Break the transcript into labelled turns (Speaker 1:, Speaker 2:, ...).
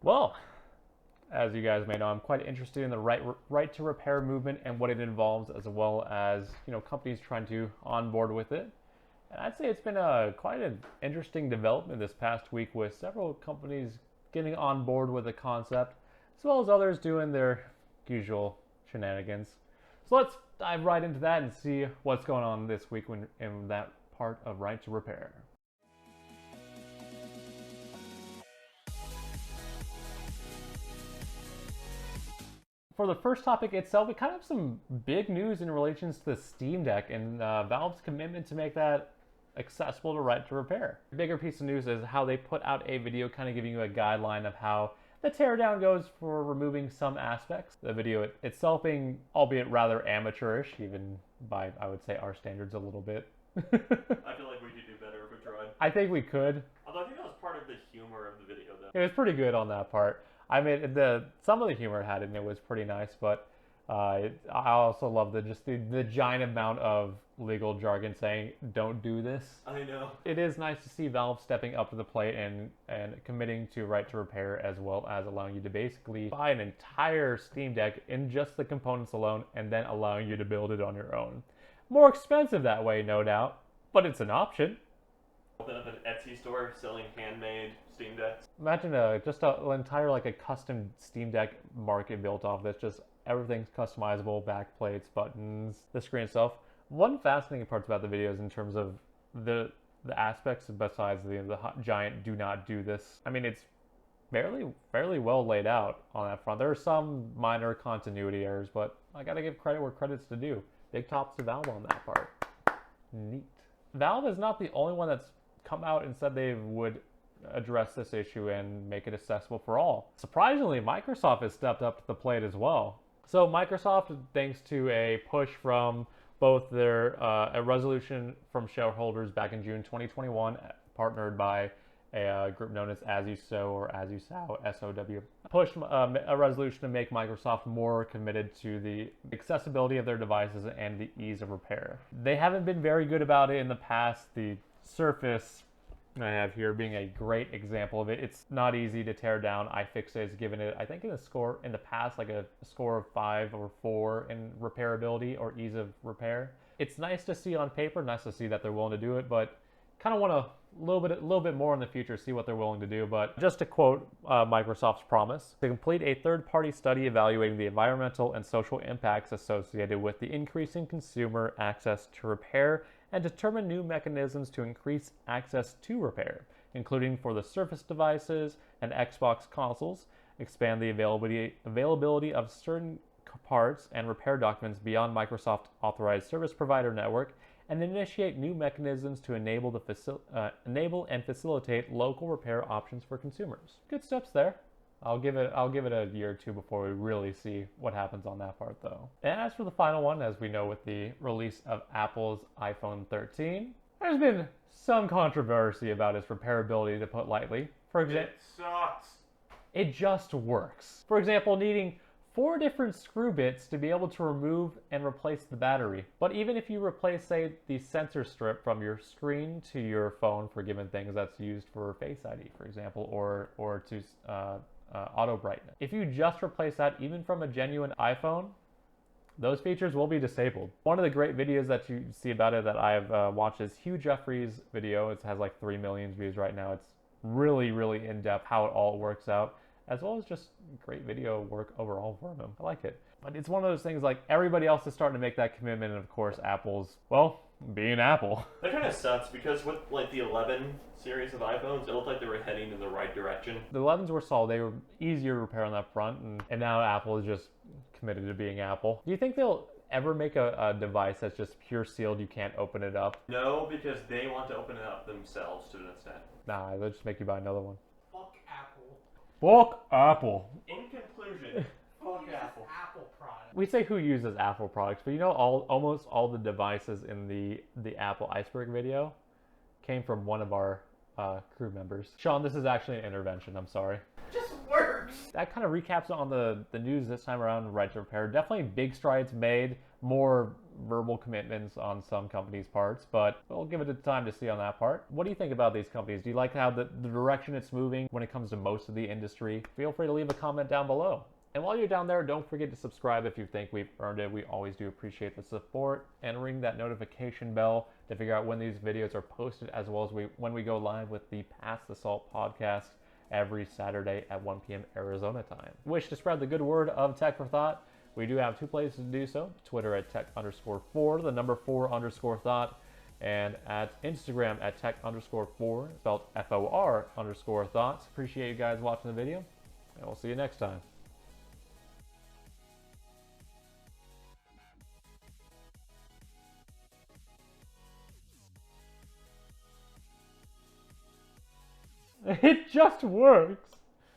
Speaker 1: Well, as you guys may know, I'm quite interested in the right to repair movement and what it involves, as well as companies trying to onboard with it. And I'd say it's been quite an interesting development this past week with several companies getting on board with the concept, as well as others doing their usual shenanigans. So let's dive right into that and see what's going on this week in that part of right to repair. For the first topic itself, we kind of have some big news in relation to the Steam Deck and Valve's commitment to make that accessible to right to repair. The bigger piece of news is how they put out a video kind of giving you a guideline of how the teardown goes for removing some aspects. The video itself being, albeit rather amateurish, even by, I would say, our standards a little bit.
Speaker 2: I feel like we could do better if we tried.
Speaker 1: I think we could.
Speaker 2: Although I think that was part of the humor of the video, though.
Speaker 1: It was pretty good on that part. I mean, some of the humor it had in it was pretty nice, but I also love the giant amount of legal jargon saying "don't do this."
Speaker 2: I know.
Speaker 1: It is nice to see Valve stepping up to the plate and committing to right to repair, as well as allowing you to basically buy an entire Steam Deck in just the components alone, and then allowing you to build it on your own. More expensive that way, no doubt, but it's an option.
Speaker 2: Open up an Etsy store selling handmade Steam Decks.
Speaker 1: Imagine just an entire like a custom Steam Deck market built off this. Just everything's customizable, back plates, buttons, the screen itself. One fascinating part about the video is in terms of the aspects besides the giant "do not do this." I mean, it's fairly well laid out on that front. There are some minor continuity errors, but I gotta give credit where credit's to due. Big tops to Valve on that part. Neat. Valve is not the only one that's come out and said they would address this issue and make it accessible for all. Surprisingly, Microsoft has stepped up to the plate as well. So Microsoft, thanks to a push from both their a resolution from shareholders back in June 2021, partnered by a group known as You Sow or As You Sow, SOW, pushed a resolution to make Microsoft more committed to the accessibility of their devices and the ease of repair. They haven't been very good about it in the past. The Surface I have here being a great example of it. It's not easy to tear down. iFixit has given it, I think in the past, like a score of 5 or 4 in repairability or ease of repair. It's nice to see on paper, nice to see that they're willing to do it, but kind of want a little bit more in the future, see what they're willing to do. But just to quote Microsoft's promise, to complete a third-party study evaluating the environmental and social impacts associated with the increasing consumer access to repair and determine new mechanisms to increase access to repair, including for the Surface devices and Xbox consoles, expand the availability of certain parts and repair documents beyond Microsoft authorized service provider network, and initiate new mechanisms to enable and facilitate local repair options for consumers. Good steps there. I'll give it a year or two before we really see what happens on that part, though. And as for the final one, as we know with the release of Apple's iPhone 13, there's been some controversy about its repairability, to put lightly. For example,
Speaker 2: it sucks.
Speaker 1: It just works. For example, needing 4 different screw bits to be able to remove and replace the battery. But even if you replace, say, the sensor strip from your screen to your phone for given things that's used for Face ID, for example, or to auto brightness. If you just replace that, even from a genuine iPhone, those features will be disabled. One of the great videos that you see about it that I've watched is Hugh Jeffrey's video. It has like 3 million views right now. It's really, really in-depth how it all works out, as well as just great video work overall for him. I like it. But it's one of those things like everybody else is starting to make that commitment, and of course Apple's, well, being Apple.
Speaker 2: That kind of sucks because with like the 11 series of iPhones, it looked like they were heading in the right direction.
Speaker 1: The 11s were solid. They were easier to repair on that front, and now Apple is just committed to being Apple. Do you think they'll ever make a device that's just pure sealed, you can't open it up?
Speaker 2: No, because they want to open it up themselves to an extent.
Speaker 1: Nah, they'll just make you buy another one.
Speaker 3: Fuck Apple.
Speaker 1: Fuck Apple.
Speaker 2: In conclusion, fuck Apple.
Speaker 3: Apple product.
Speaker 1: We say who uses Apple products, but you know, almost all the devices in the Apple iceberg video came from one of our crew members. Sean, this is actually an intervention. I'm sorry.
Speaker 3: Just work.
Speaker 1: That kind of recaps it on the news this time around, right to repair. Definitely big strides made, more verbal commitments on some companies' parts, but we'll give it a time to see on that part. What do you think about these companies? Do you like how the direction it's moving when it comes to most of the industry? Feel free to leave a comment down below. And while you're down there, don't forget to subscribe if you think we've earned it. We always do appreciate the support. And ring that notification bell to figure out when these videos are posted, as well as when we go live with the Pass the Salt podcast every Saturday at 1 p.m. Arizona time. Wish to spread the good word of Tech for Thought? We do have two places to do so. Twitter at tech_4, the number 4_thought, and at Instagram at tech_4, spelled FOR_thoughts. Appreciate you guys watching the video, and we'll see you next time. It just works.